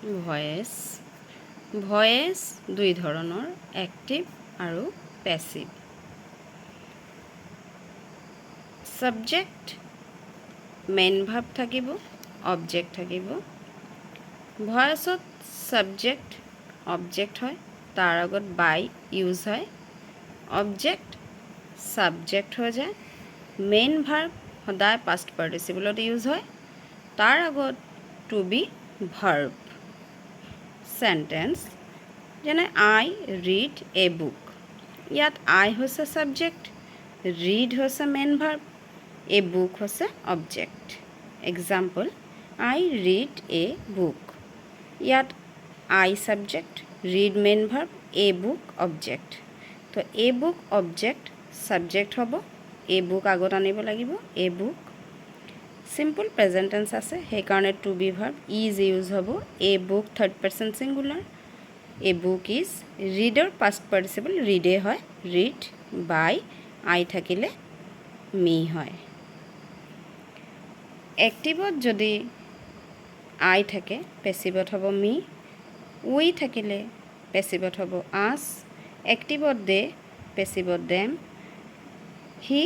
Voice voice দুই ধৰণৰ, active আৰু পেছিভ। সাবজেক্ট মেইন ভাৰ্ব থাকিব, অবজেক্ট থাকিব। ভয়েসত সাবজেক্ট অবজেক্ট হয়, তাৰ আগত বাই ইউজ হয়, অবজেক্ট সাবজেক্ট হৈ যায়। মেইন ভাৰ্ব সদায় পাষ্ট পাৰ্টিচিপলত ইউজ হয়, তাৰ আগত টু বি ভাৰ্ব। সেন্টেন্স যেনে আই ৰিড এ বুক, ইয়াত আই হৈছে সাবজেক্ট, ৰিড হৈছে মেইন ভাৰ্ব, এ বুক হৈছে অবজেক্ট। এক্সাম্পল, আই ৰিড এ বুক, ইয়াত আই সাবজেক্ট, ৰিড মেইন ভাৰ্ব, এ বুক অবজেক্ট। তো এ বুক অবজেক্ট সাবজেক্ট হ'ব, এ বুক আগত আনিব লাগিব, a book. Simple present tense আছে, সেইকাৰণে to be verb is use হ'ব। A book third person singular, a book is. ৰিডৰ পাষ্ট পাৰ্টিচিপল ৰিডে হয়, ৰিড। বাই আই থাকিলে মি হয়। এক্টিভত যদি আই থাকে পেছিভত হ'ব মি, উই থাকিলে পেছিভত হ'ব আছ, এক্টিভত দে পেছিভত দেম, হি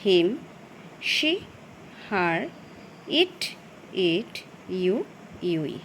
হিম, शी हार, इट इट, यू यूई।